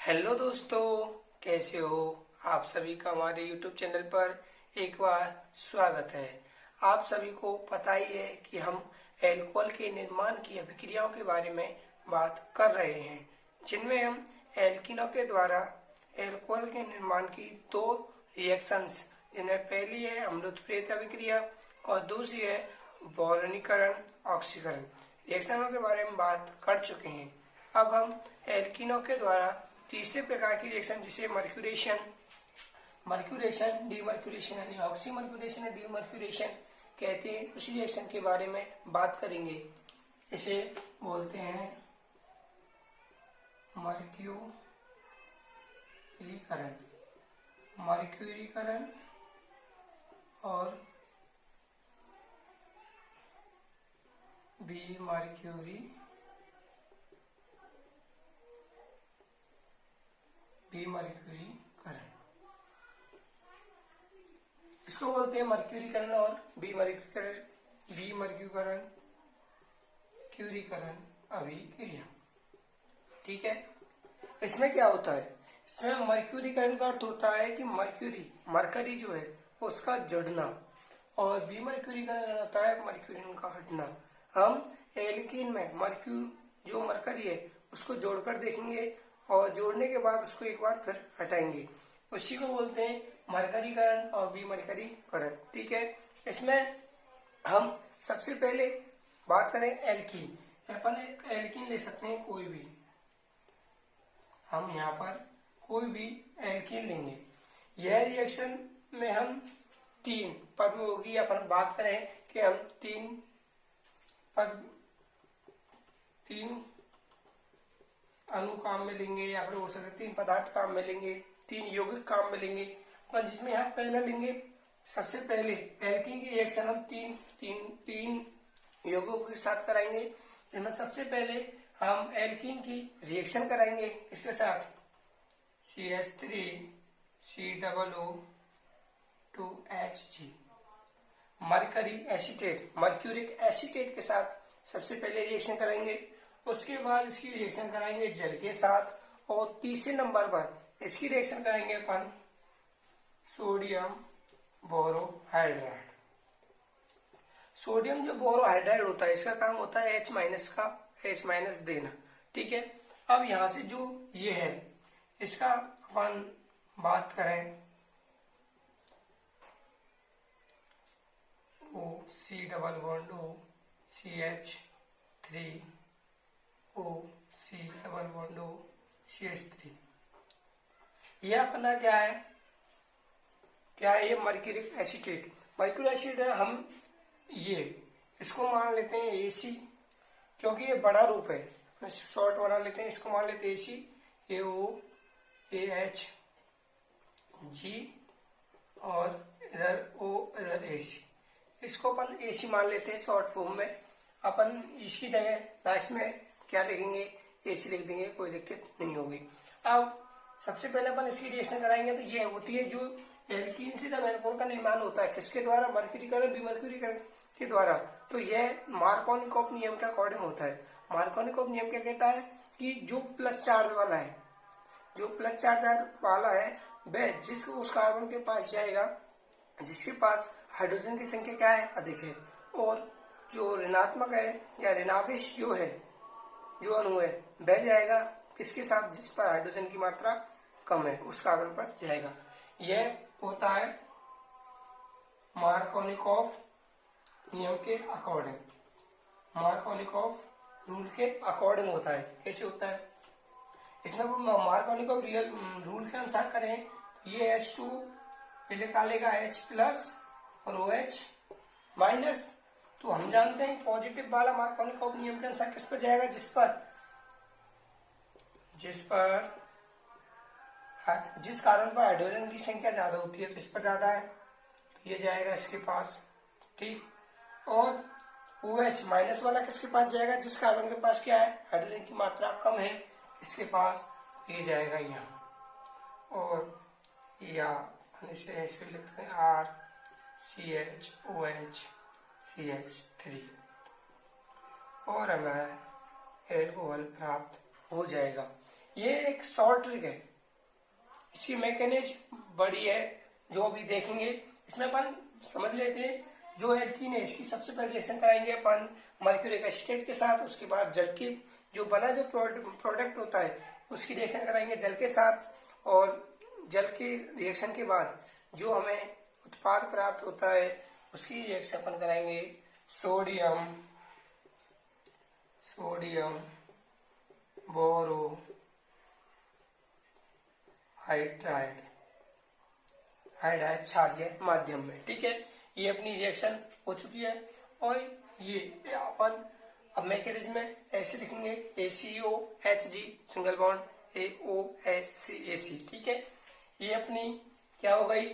Hello दोस्तों, कैसे हो आप सभी का हमारे यूट्यूब चैनल पर एक बार स्वागत है। आप सभी को पता ही है कि हम एल्कोहल के निर्माण की अभिक्रियाओं के बारे में बात कर रहे हैं, जिनमें हम एल्किनों के द्वारा एल्कोहल के निर्माण की दो रिएक्शंस, जिनमें पहली है अम्लुत प्रेत अभिक्रिया और दूसरी है बोरोनीकरण ऑक्सीकरण रिएक्शनों के बारे में बात कर चुके हैं। अब हम एल्किनों के द्वारा तीसरे प्रकार की रिएक्शन, जिसे मर्क्यूरेशन डीमर्क्यूरेशन यानी ऑक्सीमर्क्यूरेशन या डीमर्क्यूरेशन कहते हैं, उसी रिएक्शन के बारे में बात करेंगे। इसे बोलते हैं मर्क्यूरीकरण और बीमर्क्यूरीकरण। इसको बोलते हैं मर्क्यूरीकरण और बीमर्क्यूरीकरण अभिक्रिया। ठीक है, इसमें क्या होता है? इसमें मर्क्यूरीकरण का अर्थ होता है कि मरकरी जो है उसका जुड़ना, और बीमर्क्यूरीकरण होता है मर्क्यूरिन का हटना। हम एल्कीन में जो मरकरी है उसको जोड़कर देखेंगे और जोड़ने के बाद उसको एक बार फिर हटाएंगे, उसी को बोलते हैं मरकरीकरण और बीमरकरीकरण। ठीक है, इसमें हम सबसे पहले बात करें एल्कीन। अपन एक एल्कीन ले सकते हैं, कोई भी, हम यहाँ पर कोई भी एल्कीन लेंगे। यह रिएक्शन में हम तीन पद में होगी। अपन बात करें कि हम तीन अणु काम में लेंगे, या फिर हो सकते 3 पदार्थ काम में लेंगे, 3 यौगिक काम में लेंगे। और जिसमें हम पहले लेंगे, सबसे पहले एल्कीन की रिएक्शन हम तीन यौगिकों के साथ कराएंगे। जिसमें सबसे पहले हम एल्कीन की रिएक्शन कराएंगे इसके साथ CH3COO2Hg मर्क्यूरिक एसीटेट के साथ सबसे पहले रिएक्शन कराएंगे। उसके बाद इसकी रिएक्शन कराएंगे जल के साथ, और तीसरे नंबर पर इसकी रिएक्शन कराएंगे अपन सोडियम बोरोहाइड्राइड। सोडियम जो बोरोहाइड्राइड होता है, इसका काम होता है H- देना। ठीक है, अब यहाँ से जो ये है, इसका अपन बात करें CH3O ये अपना क्या है ये मर्क्यूरिक एसीटेट। मर्क्यूरिक एसीटेट हम इसको मान लेते हैं AC, क्योंकि ये बड़ा रूप है, शॉर्ट बना लेते हैं, इसको मान लेते हैं AC, AOAHG और इधर O इधर AC। इसको अपन AC मान लेते हैं शॉर्ट फॉर्म में। अपन इसकी जगह लास्ट में क्या लिखेंगे, AC लिख देंगे, कोई दिक्कत नहीं होगी। अब सबसे पहले अपन इसकी रिएक्शन कराएंगे, तो ये होती है जो एल्कीन से जब एल्कोहल का निर्माण होता है, किसके द्वारा? मर्क्यूरीकरण बीमर्क्यूरीकरण के द्वारा। तो यह मार्कोनिकॉफ नियम के अकॉर्डिंग होता है। मार्कोनिकॉफ नियम क्या कहता है कि जो प्लस चार्ज वाला है वह उस कार्बन के पास जाएगा जिसके पास हाइड्रोजन की संख्या क्या है, अधिक है, और जो ऋणात्मक है या ऋणावेश जो अणु है वह जाएगा किसके साथ? जिस पर हाइड्रोजन की मात्रा कम है, उस कार्बन पर जाएगा। यह होता है मार्कोनिकॉफ नियम के अकॉर्डिंग, मार्कोनिकॉफ रूल के अकॉर्डिंग होता है। कैसे होता है? इसमें मार्कोनिकॉफ रूल के अनुसार करें, ये H2 निकालेगा H+ और OH-, तो हम जानते हैं पॉजिटिव वाला मार्कोनिकॉफ नियम के अनुसार किस पर जाएगा? जिस कार्बन पर हाइड्रोजन की संख्या ज्यादा होती है, तो इस पर ज्यादा है, तो ये जाएगा इसके पास। ठीक, और OH- वाला किसके पास जाएगा? जिस कार्बन के पास क्या है, हाइड्रोजन की मात्रा कम है, इसके पास, ये जाएगा यहाँ। और या इसे ऐसे लिखते हैं RCHOH CH3 और हमें एल्कोहल प्राप्त हो जाएगा। ये एक शॉर्ट ट्रिक है, इसकी मैकेनिज्म बड़ी है जो अभी देखेंगे। इसमें अपन समझ लेते हैं, जो एल्कीन है इसकी सबसे पहले रिएक्शन कराएंगे अपन मर्क्यूरिक एसीटेट के साथ, उसके बाद जल के जो बना जो प्रोडक्ट होता है उसकी रिएक्शन कराएंगे जल के साथ, और जल के रिएक्शन के बाद जो हमें उत्पाद प्राप्त होता है उसकी रिएक्शन अपन कराएंगे सोडियम बोरो हाइड्राइड क्षारीय माध्यम में। ठीक है, ये अपनी रिएक्शन हो चुकी है। और ये अपन अब मैकेनिज्म में ऐसे लिखेंगे ACOHG सिंगल बॉन्ड AOHCAC। ठीक है, ये अपनी क्या हो गई,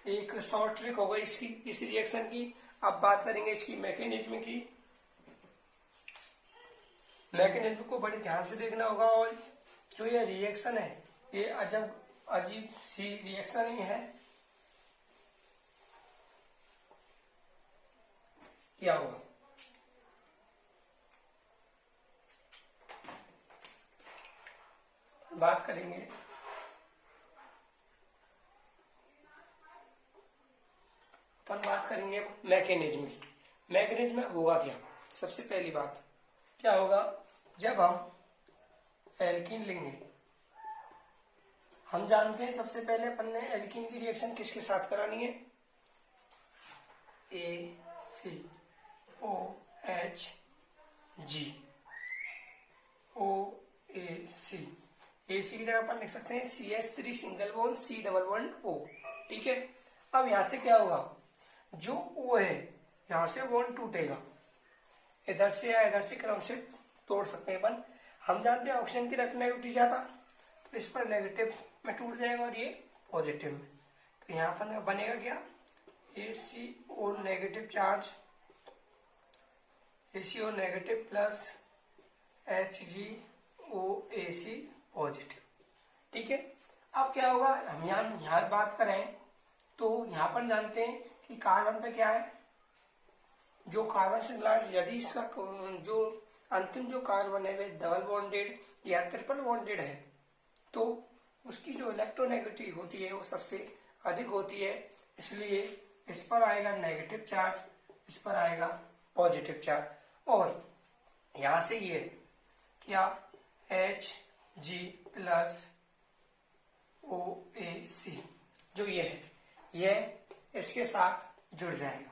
एक शॉर्ट ट्रिक हो गई इसकी, इस रिएक्शन की। अब बात करेंगे इसकी मैकेनिज्म की। मैकेनिज्म को बड़ी ध्यान से देखना होगा, और जो ये रिएक्शन है ये अजीब सी रिएक्शन ही है। क्या होगा, बात करेंगे मैकेनिज्म की। मैकेनिज्म में होगा क्या, सबसे पहली बात क्या होगा, जब हम एल्कीन लेंगे, हम जानते हैं सबसे पहले अपन ने एल्कीन की रिएक्शन किसके साथ करानी है, ACOHG AC की जगह अपन लिख सकते हैं CH3 single bond C double bond O। ठीक है, अब यहां से क्या होगा, जो O है यहां से बॉन्ड टूटेगा, इधर से या इधर से क्रम से तोड़ सकते हैं अपन। हम जानते हैं ऑक्सीजन की नेगेटिविटी ज्यादा, तो इस पर नेगेटिव में टूट जाएगा और ये पॉजिटिव में, तो यहाँ पर बनेगा क्या, ACO negative charge, ACO negative plus HgOAC positive. ठीक है, अब क्या होगा, हम यहाँ बात करें तो यहाँ पर जानते हैं कि कार्बन पे क्या है, जो कार्बन से ग्लास, यदि इसका जो अंतिम जो कार्बन है वे डबल बॉन्डेड या ट्रिपल बॉन्डेड है, तो उसकी जो इलेक्ट्रोनेगेटिविटी होती है वो सबसे अधिक होती है, इसलिए इस पर आएगा नेगेटिव चार्ज, इस पर आएगा पॉजिटिव चार्ज। और यहां से ये क्या Hg प्लस OAC जो ये है, ये इसके साथ जुड़ जाएगा,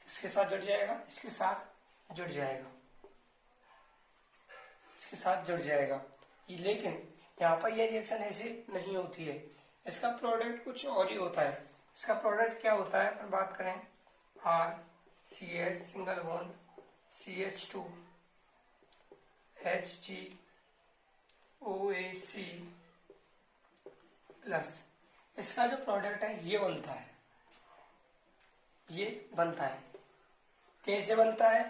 इसके साथ जुड़ जाएगा, इसके साथ जुड़ जाएगा, इसके साथ जुड़ जाएगा। लेकिन यहाँ पर यह रिएक्शन ऐसे नहीं होती है, इसका प्रोडक्ट कुछ और ही होता है। इसका प्रोडक्ट क्या होता है, अपन बात करें RCH single bond CH2 HgOAC plus इसका जो प्रोडक्ट है ये बनता है, ये बनता है। कैसे बनता है,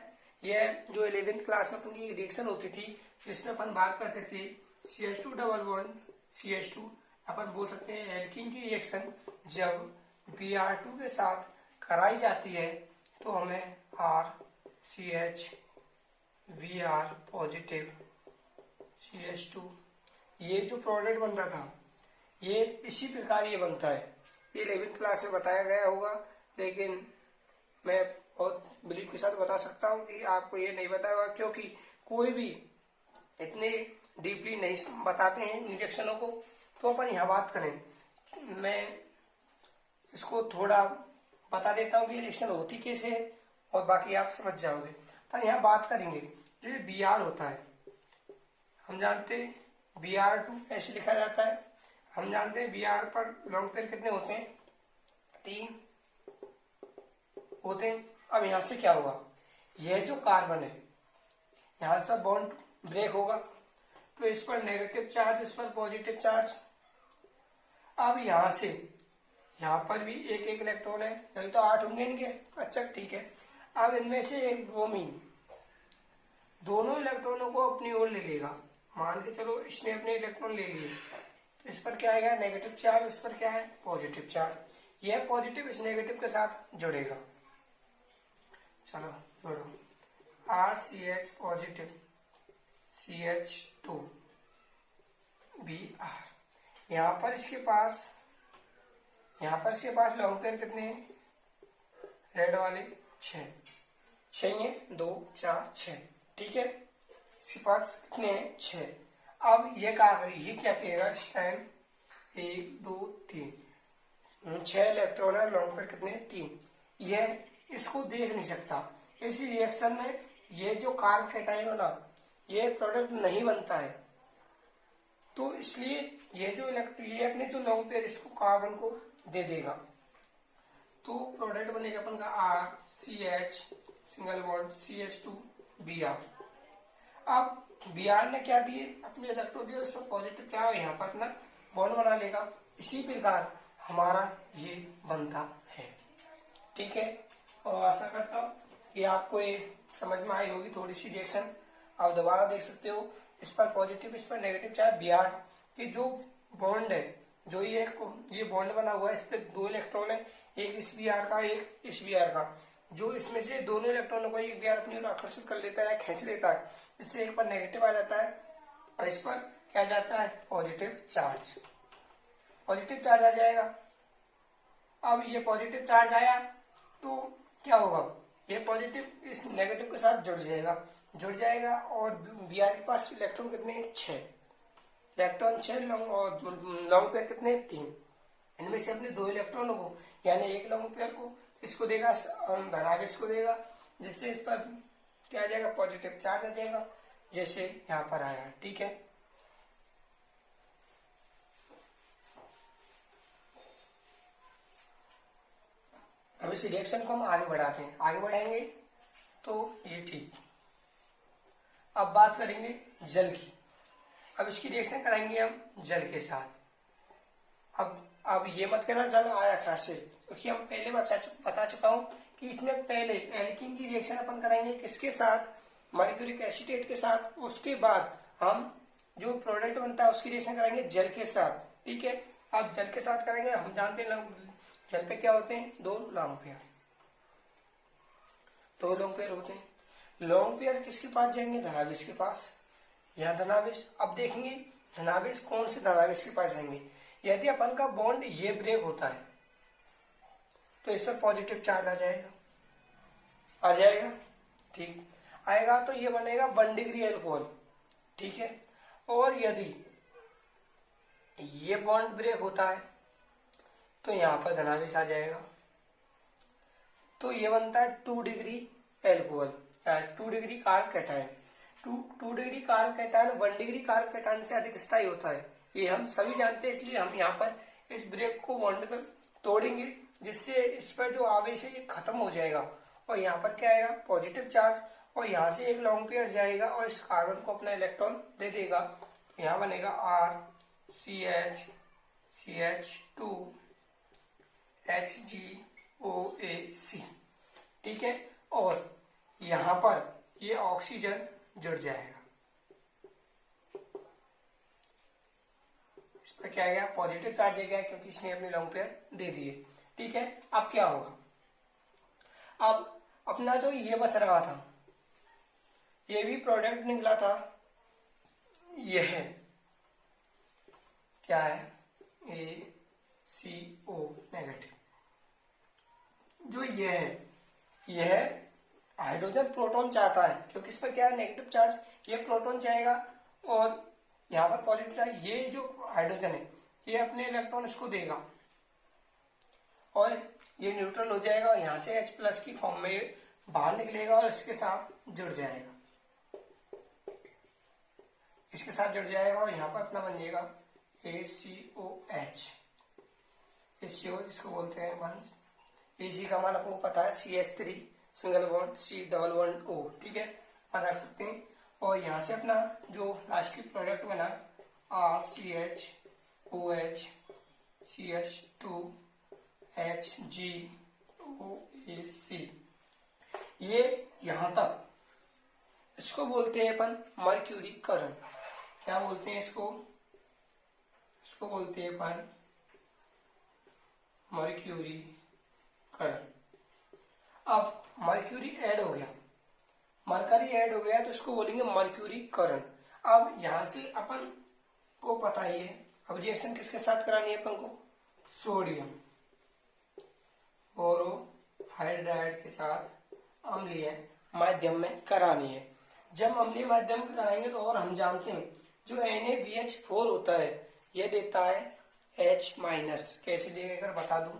ये जो 11th क्लास में अपन की रिएक्शन होती थी जिसमें अपन बात करते थे CH2 डबल बॉन्ड CH2, अपन बोल सकते हैं एल्कीन की रिएक्शन जब Br2 के साथ कराई जाती है तो हमें RCH Br पॉजिटिव CH2 ये जो प्रोडक्ट बनता था ये इसी प्रकार ये बनता है। ये 11th क्लास में बताया गया होगा, लेकिन मैं बहुत बिलीव के साथ बता सकता हूँ कि आपको ये नहीं बताया होगा, क्योंकि कोई भी इतने डीपली नहीं बताते हैं रिएक्शनों को। तो अपन यहाँ बात करें, मैं इसको थोड़ा बता देता हूँ कि रिएक्शन होती कैसे है और बाकी आप समझ जाओगे। पर यहाँ बात करेंगे जो ये Br होता है, हम जानते हैं Br2 ऐसे लिखा जाता है। हम जानते हैं Br पर लॉन्ग पेयर कितने होते हैं, 3 होते हैं। अब यहाँ से क्या होगा, यह जो कार्बन है यहाँ से बॉन्ड ब्रेक होगा, तो इस पर नेगेटिव चार्ज, इस पर पॉजिटिव चार्ज। अब यहाँ से यहाँ पर भी एक एक इलेक्ट्रॉन है, नहीं तो 8 होंगे इनके। अच्छा ठीक है, अब इनमें से एक ब्रोमीन दोनों इलेक्ट्रॉनों को अपनी ओर ले लेगा। मान के चलो इसने अपने इलेक्ट्रॉन ले लिए, इस पर क्या आएगा नेगेटिव चार्ज, इस पर क्या है पॉजिटिव चार्ज। यह पॉजिटिव इस नेगेटिव के साथ जुड़ेगा। चलो जोड़ो, RCH पॉजिटिव CH2 Br। यहाँ पर इसके पास लॉन्ग पेयर कितने हैं, रेड वाले 6, 6 ये 2 4 6, ठीक है। इसके पास कितने हैं, 6। अब ये क्या करेगा इस टाइम, 1 2 3, 6 इलेक्ट्रॉन है, लॉन्ग पेयर कितने, 3। यह इसको देख नहीं सकता। इसी रिएक्शन में ये जो कार्बन कैटायन है ना, ये प्रोडक्ट नहीं बनता है, तो इसलिए ये अपने जो लॉन्ग पेयर इसको कार्बन को दे देगा, तो प्रोडक्ट बनेगा अपन का RCH single bond CH2 Br। अब Br ने क्या दिए, अपने इलेक्ट्रॉन दिए, उसमें पॉजिटिव चार्ज, यहाँ पर अपना बॉन्ड बना लेगा। इसी प्रकार हमारा ये बनता है, ठीक है। और आशा करता हूँ कि आपको ये समझ में आई होगी थोड़ी सी रिएक्शन। आप दोबारा देख सकते हो, इस पर पॉजिटिव, इस पर नेगेटिव चार्ज Br की जो बॉन्ड है, जो ये बॉन्ड बना हुआ है, इस पे 2 इलेक्ट्रॉन है, एक इस Br का, एक इस Br का। जो इसमें से दोनों इलेक्ट्रॉनों को एक Br अपनी ओर आकर्षित कर लेता है, खींच लेता है, इससे एक पर नेगेटिव आ जाता है और इस पर क्या जाता है, पॉजिटिव चार्ज आ जाएगा। अब ये पॉजिटिव चार्ज आया तो क्या होगा, ये पॉजिटिव इस नेगेटिव के साथ जुड़ जाएगा और Br के पास इलेक्ट्रॉन कितने हैं, 6 इलेक्ट्रॉन, 6 और लॉन्ग पेयर कितने, 3। इनमें से अपने 2 इलेक्ट्रॉनों को, यानी एक लॉन्ग पेयर को इसको देगा, धनावेश को देगा, जिससे इस पर क्या आ जाएगा, पॉजिटिव चार्ज आ जाएगा, जैसे यहाँ पर आया, ठीक है। अब इस रिएक्शन को हम आगे बढ़ाते हैं, आगे बढ़ाएंगे तो ये ठीक। अब बात करेंगे जल की। अब इसकी रिएक्शन कराएंगे हम जल के साथ। अब ये मत कहना जल आया कहाँ से, क्योंकि हम पहले बता चुका हूँ कि इसमें पहले एल्कीन की रिएक्शन अपन कराएंगे किसके साथ, मर्क्यूरिक एसीटेट के साथ। उसके बाद हम जो प्रोडक्ट बनता है उसकी रिएक्शन कराएंगे जल के साथ, ठीक है। अब जल के साथ करेंगे, हम जानते हैं जल पे क्या होते हैं, 2 लॉन्ग पेयर होते हैं। लॉन्ग पेयर किसके पास जाएंगे, धनावेश के पास, यहाँ धनावेश। अब देखेंगे धनावेश कौन से धनावेश के पास जाएंगे, यदि अपन का बॉन्ड ये ब्रेक होता है तो इस पर पॉजिटिव चार्ज आ जाएगा, ठीक आएगा, तो ये बनेगा 1 डिग्री अल्कोहल, ठीक है। और यदि ये बॉन्ड ब्रेक होता है तो यहाँ पर धनावेश आ जाएगा, तो ये बनता है 2 degree alcohol, 2 degree carb cation. 2 degree carb cation 1 degree carb cation से अधिक स्थायी होता है, ये हम सभी जानते हैं। इसलिए हम यहाँ पर इस ब्रेक को बॉन्ड कर तोड़ेंगे, जिससे इस पर जो आवेश है ये खत्म हो जाएगा और यहाँ पर क्या आएगा, पॉजिटिव चार्ज, और यहाँ से एक लॉन्ग पेयर जाएगा और इस कार्बन को अपना इलेक्ट्रॉन दे देगा। यहाँ बनेगा RCH2 HgOAC, ठीक है। और यहाँ पर ये ऑक्सीजन जुड़ जाएगा, इस पर क्या गया, पॉजिटिव चार्ज दे गया, क्योंकि इसने अपने लॉन्ग पेयर दे दिए, ठीक है। अब क्या होगा, अब अपना जो ये बच रहा था, ये भी प्रोडक्ट निकला था, ये है क्या है, ACO नेगेटिव। जो ये है हाइड्रोजन प्रोटॉन चाहता है, क्योंकि इस पर क्या है, नेगेटिव चार्ज, ये प्रोटॉन चाहेगा और यहाँ पर पॉजिटिव चार्ज। ये जो हाइड्रोजन है ये अपने इलेक्ट्रॉन इसको देगा और ये न्यूट्रल हो जाएगा, यहाँ से H+ की फॉर्म में बाहर निकलेगा और इसके साथ जुड़ जाएगा, और यहाँ पर अपना बन जाएगा ACOH, जिसको बोलते हैं वंस। AC का मान आपको पता है, CH3 single bond C double bond O, ठीक है, आप रख सकते हैं। और यहाँ से अपना जो लास्ट की प्रोडक्ट बना RCHOH CH2 HgOAC, ये यहाँ तक, इसको बोलते हैं अपन मर्क्यूरीकरण। क्या बोलते हैं इसको बोलते हैं अपन मर्क्यूरीकरण। अब मर्क्यूरी ऐड हो गया, मरकरी ऐड हो गया, तो इसको बोलेंगे मर्क्यूरीकरण। अब यहाँ से अपन को पता ही है। अब रिएक्शन किसके साथ करानी है अपन को? सोडियम बोरोहाइड्राइड के साथ अम्लीय माध्यम में करानी है। जब अम्लीय माध्यम में कराएंगे तो और हम जानते हैं जो NaBH4 होता है यह देता है H माइनस। कैसे देगा बता दूं,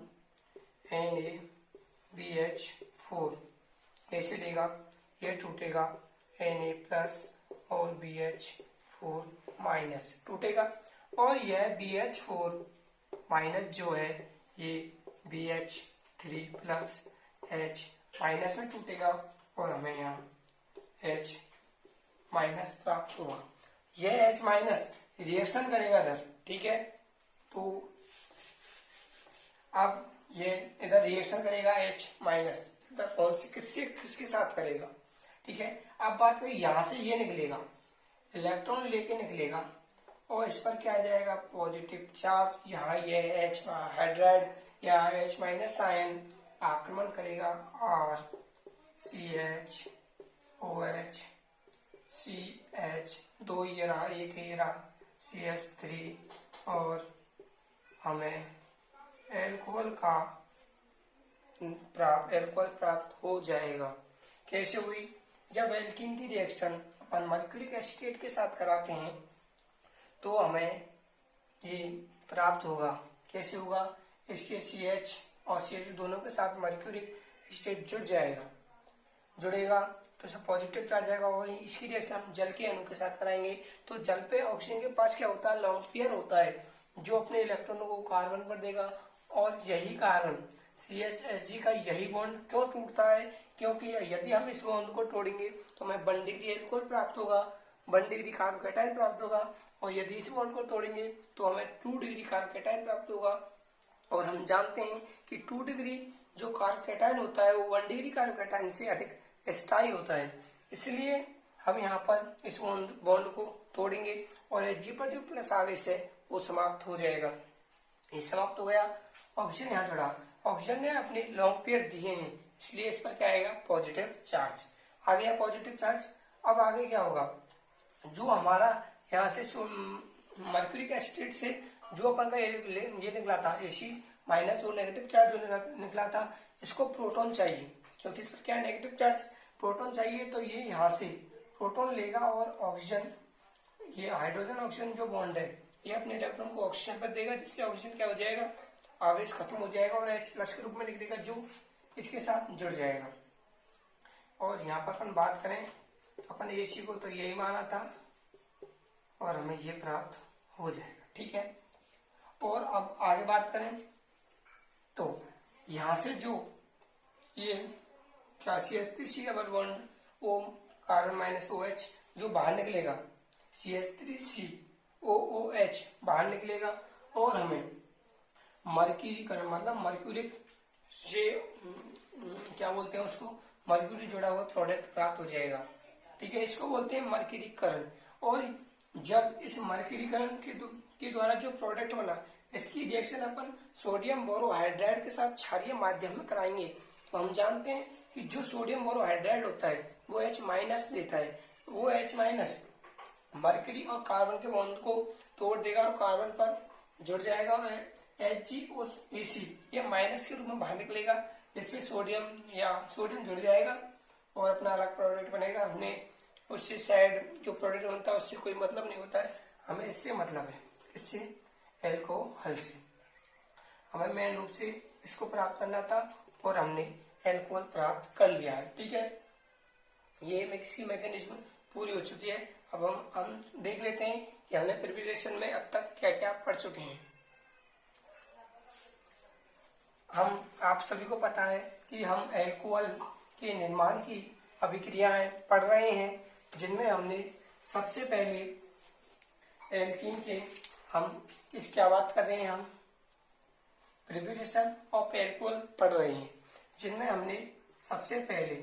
NaBH4 कैसे देगा, यह टूटेगा Na प्लस और BH4 माइनस टूटेगा, और यह BH4 माइनस जो है ये BH3 प्लस H माइनस में टूटेगा और हमें यहाँ H माइनस प्राप्त हुआ। यह H माइनस रिएक्शन करेगा इधर, ठीक है। तो अब ये इधर रिएक्शन करेगा H माइनस, इधर कौन सी किसके साथ करेगा, ठीक है। अब बात करें यहाँ से ये निकलेगा, इलेक्ट्रॉन लेके निकलेगा और इस पर क्या आ जाएगा, पॉजिटिव चार्ज। यहाँ ये H हाइड्राइड या H माइनस आयन आक्रमण करेगा R CH OH CH, दो ये रहा, एक ये रहा CH3 और हमें एल्कोहल प्राप्त हो जाएगा। कैसे हुई, जब एल्कीन की रिएक्शन अपन मर्क्यूरिक एसिड के साथ कराते हैं तो हमें ये प्राप्त होगा। कैसे होगा, इसके CH और CH दोनों के साथ मर्क्यूरिक एसिड जुड़ेगा तो इसमें पॉजिटिव चार्ज आएगा। और इसकी रिएक्शन हम जल के अणु के साथ कराएंगे तो जल पे ऑक्सीजन के पास क्या होता है, लोन पेयर होता है जो अपने इलेक्ट्रॉनों को कार्बन पर देगा। और यही कारण CH का यही बॉन्ड क्यों टूटता है, क्योंकि यदि हम इस बॉन्ड को तोड़ेंगे तो हमें 1 डिग्री एल्कोहल प्राप्त होगा, 1 डिग्री कार्बोकैटायन प्राप्त होगा, और यदि इस बॉन्ड को तोड़ेंगे तो हमें 2 डिग्री कार्बोकैटायन प्राप्त होगा। और हम जानते हैं कि 2 डिग्री जो कार्बोकैटायन होता है वो 1 डिग्री कार्बोकैटायन से अधिक स्थायी होता है, इसलिए हम यहाँ पर इस बॉन्ड को तोड़ेंगे और Hg पर जो प्लस आवेश है वो समाप्त हो जाएगा। ये समाप्त हो गया, ऑक्सीजन यहाँ जुड़ा, ऑक्सीजन ने अपने लॉन्ग पेयर दिए हैं इसलिए इस पर क्या आएगा, पॉजिटिव चार्ज आ गया, पॉजिटिव चार्ज। अब आगे क्या होगा, जो हमारा यहाँ से मर्क्यूरिक एसिड से जो अपन का ये निकला था Ac माइनस और नेगेटिव चार्ज जो निकला था, इसको प्रोटॉन चाहिए क्योंकि इस पर क्या है, नेगेटिव चार्ज, प्रोटॉन चाहिए। तो ये यहाँ से प्रोटॉन लेगा और ऑक्सीजन, ये हाइड्रोजन ऑक्सीजन जो बॉन्ड है ये अपने इलेक्ट्रॉन को ऑक्सीजन पर देगा, जिससे ऑक्सीजन क्या हो जाएगा, आवेश खत्म हो जाएगा और H प्लस के रूप में निकलेगा जो इसके साथ जुड़ जाएगा। और यहाँ पर अपन बात करें तो अपन Ac को तो यही माना था और हमें ये प्राप्त हो जाएगा, ठीक है। और अब आगे बात करें तो यहाँ से जो ये क्या CH3C double bond O carbon minus OH जो बाहर निकलेगा, CH3COOH बाहर निकलेगा और हमें मर्क्यूरीकरण मतलब मर्क्यूरिक से क्या बोलते हैं उसको, मर्क्यूरी जुड़ा हुआ प्रोडक्ट प्राप्त हो जाएगा, ठीक है। इसको बोलते हैं मर्क्यूरीकरण। और जब इस मर्क्यूरीकरण के द्वारा जो प्रोडक्ट बना, इसकी रिएक्शन अपन सोडियम बोरोहाइड्राइड के साथ क्षारीय माध्यम में कराएंगे तो हम जानते हैं कि जो सोडियम बोरोहाइड्राइड होता है वो H माइनस देता है, वो H माइनस मर्क्यूरी और कार्बन के बॉन्ड को तोड़ देगा और कार्बन पर जुड़ जाएगा और HgOAc ये माइनस के रूप में बाहर निकलेगा, जिससे सोडियम जुड़ जाएगा और अपना अलग प्रोडक्ट बनेगा। हमें उससे साइड जो प्रोडक्ट बनता है उससे कोई मतलब नहीं होता है, हमें इससे मतलब है, इससे एल्कोहल से हमें मेन रूप से इसको प्राप्त करना था और हमने एल्कोहल प्राप्त कर लिया है, ठीक है। ये मिक्सिंग मैकेनिज्म पूरी हो चुकी है। अब हम देख लेते हैं कि हमने प्रिपरेशन में अब तक क्या क्या पढ़ चुके हैं। हम आप सभी को पता है कि हम एल्कोहल के निर्माण की अभिक्रियाएं पढ़ रहे हैं, जिनमें हमने सबसे पहले एल्कीन के हम इसकी बात कर रहे हैं, हम प्रिपरेशन ऑफ एल्कोहल पढ़ रहे हैं, जिनमें हमने सबसे पहले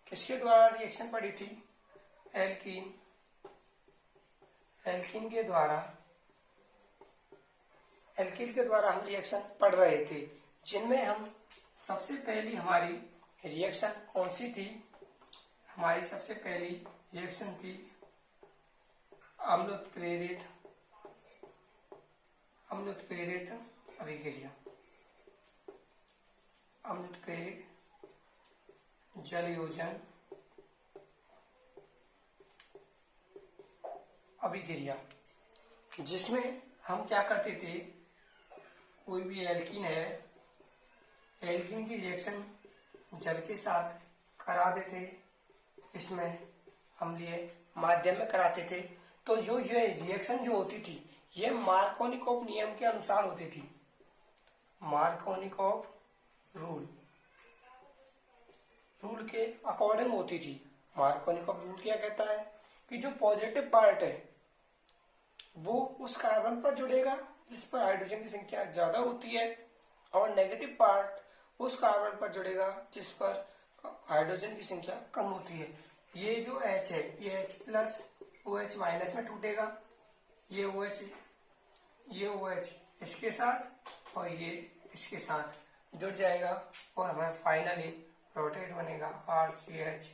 किसके द्वारा रिएक्शन पढ़ी थी, एल्कीन के द्वारा हम रिएक्शन पढ़ रहे थे, जिनमें हम सबसे पहली हमारी रिएक्शन कौन सी थी, हमारी सबसे पहली रिएक्शन थी अम्ल उत्प्रेरित अम्ल उत्प्रेरित अभिक्रिया, अम्ल उत्प्रेरित जल योजन अभिक्रिया, जिसमें हम क्या करते थे, कोई भी एल्कीन है, एल्कीन की रिएक्शन जल के साथ करा देते, इसमें अम्लीय माध्यम में कराते थे। तो जो ये रिएक्शन जो होती थी ये मार्कोनिकॉफ नियम के अनुसार होती थी, मार्कोनिकॉफ रूल के अकॉर्डिंग होती थी। मार्कोनिकॉफ रूल क्या कहता है कि जो पॉजिटिव पार्ट है वो उस कार्बन पर जुड़ेगा जिस पर हाइड्रोजन की संख्या ज्यादा होती है, और नेगेटिव पार्ट उस कार्बन पर जुड़ेगा जिस पर हाइड्रोजन की संख्या कम होती है। ये जो H है ये H प्लस OH माइनस में टूटेगा, ये OH इसके साथ और ये इसके साथ जुड़ जाएगा और हमें फाइनली प्रोडक्ट बनेगा RCH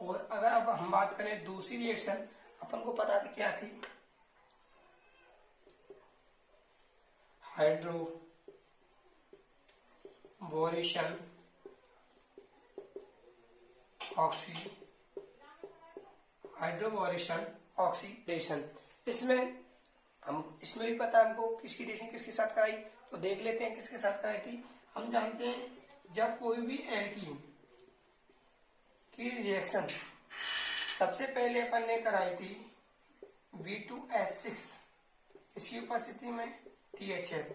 और अगर अब हम बात करें दूसरी रिएक्शन, अपन को पता थी क्या थी, हाइड्रोबोरेशन ऑक्सीडेशन। इसमें भी पता है हमको किसकी रिएक्शन किसके साथ कराई, तो देख लेते हैं किसके साथ कराई थी। हम जानते हैं जब कोई भी एल्कीन की रिएक्शन सबसे पहले अपन ने कराई थी V2H6, इसकी उपस्थिति में THF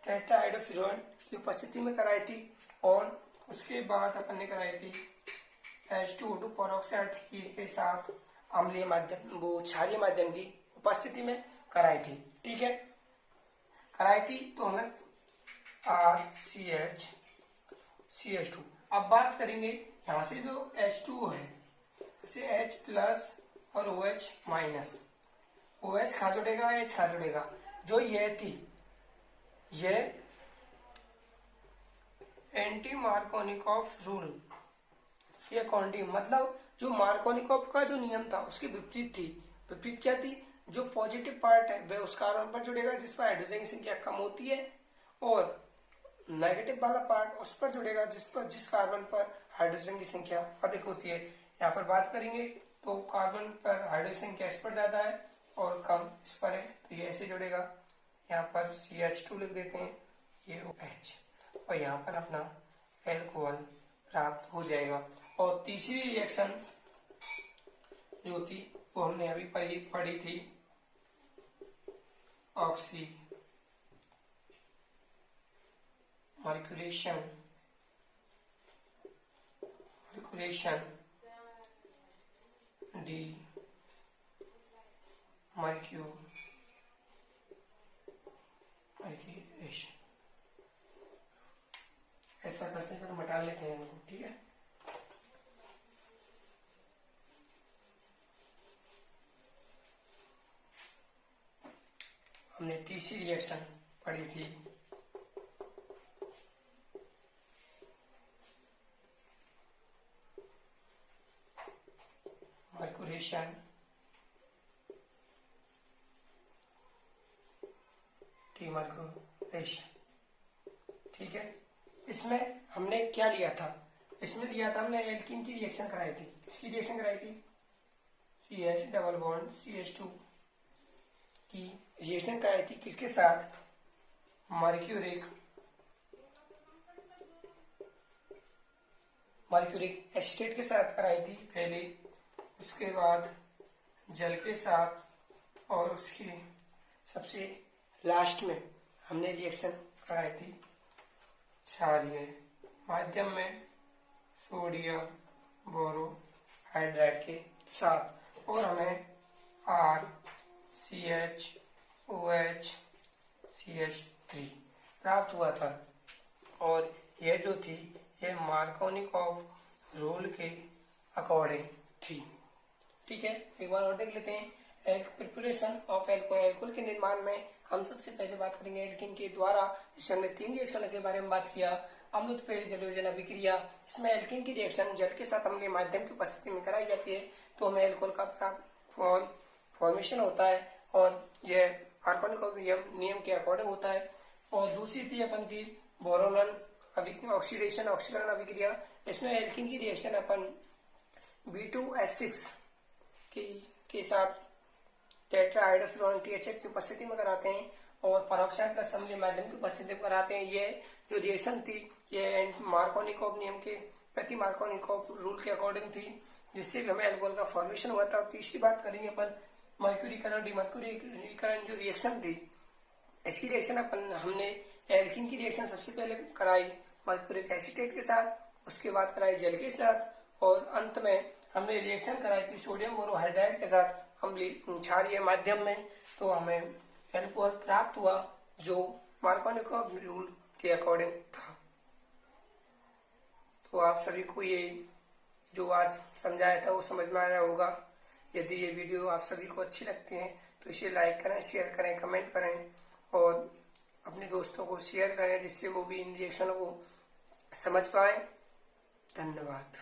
टेट्राहाइड्रोफिनोल की उपस्थिति में कराई थी, और उसके बाद अपन ने कराई थी H2O2 पेरोक्साइड के साथ अम्लीय माध्यम वो क्षारीय माध्यम की उपस्थिति में कराई थी। ठीक है, कराई थी तो हमें RCH2। अब बात करेंगे यहाँ से जो H2O है इसे H प्लस और OH माइनस, OH खा जुड़ेगा H खा जुड़ेगा। जो ये थी ये एंटी मार्कोनिकॉफ रूल, ये कॉन्डी मतलब जो मार्कोनिकॉफ का जो नियम था उसकी विपरीत थी। विपरीत क्या थी, जो पॉजिटिव पार्ट है वह उस कार्बन पर जुड़ेगा जिस पर हाइड्रोजन की संख्या कम होती है, और नेगेटिव वाला पार्ट उस पर जुड़ेगा जिस कार्बन पर हाइड्रोजन की संख्या अधिक होती है। यहाँ पर बात करेंगे तो कार्बन पर हाइड्रोजन संख्या इस पर ज्यादा है और कम इस पर है, तो ये ऐसे जुड़ेगा। यहाँ पर CH2 लिख देते हैं, ये OH, और यहाँ पर अपना एल्कोहल प्राप्त हो जाएगा। और तीसरी रिएक्शन जो थी वो हमने अभी पढ़ी थी, मर्क्यूरेशन डी मर्क्यूरेशन, ऐसा करते हैं, मिटा लेते हैं इनको। ठीक है, हमने तीसरी रिएक्शन पढ़ी थी मर्क्यूरेशन डीमर्क्यूरेशन। ठीक है, इसमें हमने क्या लिया था, इसमें लिया था हमने एल्कीन की रिएक्शन कराई थी। किसकी रिएक्शन कराई थी, CH डबल बॉन्ड CH2 की रिएक्शन कराई थी, किसके साथ, मर्क्यूरिक एसिटेट के साथ कराई थी पहले, उसके बाद जल के साथ, और उसके सबसे लास्ट में हमने रिएक्शन कराई थी क्षारीय माध्यम में सोडियम बोरोहाइड्राइड के साथ, और हमें RCHOH प्राप्त हुआ था। और यह जो थी ये मार्कोनिकॉफ रूल के अकॉर्डिंग थी। ठीक है, एक बार और देख लेते हैं। प्रिपरेशन ऑफ एल्कोहल के निर्माण में हम सबसे पहले बात करेंगे एल्कीन के द्वारा, जिससे हमने 3 रिएक्शन के बारे में बात किया। अम्ल उत्प्रेरित जलयोजन अभिक्रिया, इसमें एल्कीन की रिएक्शन जल के साथ अम्लीय माध्यम की उपस्थिति में कराई जाती है, तो हमें एल्कोहल का फॉर्मेशन होता है, और यह मार्कोनी नियम के अकॉर्डिंग होता है। और दूसरी थी अपन की बोरोलन ऑक्सीडेशन ऑक्सीकरण अभिक्रिया। इसमें एल्कीन की रिएक्शन अपन B2H6 के साथ टेट्राहाइड्रोफ्लोरोन THF की उपस्थिति में कराते हैं और पेरोक्साइड प्लस अम्लीय माध्यम की उपस्थिति में कराते हैं। ये जो रिएक्शन थी ये मार्कोनिकॉफ नियम के प्रति मार्कोनिकॉफ रूल के अकॉर्डिंग थी, जिससे भी हमें अल्कोहल का फॉर्मेशन हुआ था। तीसरी बात करेंगे अपन मर्क्यूरीकरण डिमर्क्यूरीकरण जो रिएक्शन थी, इसकी रिएक्शन अपन हमने एल्कीन की रिएक्शन सबसे पहले कराई मर्क्यूरिक एसीटेट के साथ, उसके बाद कराई जल के साथ और अंत में हमने रिएक्शन कराई थी सोडियम बोरोहाइड्राइड के साथ अम्लीय क्षारीय माध्यम में। तो हमें अल्कोहल प्राप्त हुआ जो मार्कोनिकॉफ रूल के अकॉर्डिंग था। तो आप सभी को ये जो आज समझाया था वो समझ में आया होगा। यदि ये वीडियो आप सभी को अच्छी लगती है तो इसे लाइक करें, शेयर करें, कमेंट करें और अपने दोस्तों को शेयर करें जिससे वो भी इन रिएक्शनों को समझ पाए। धन्यवाद।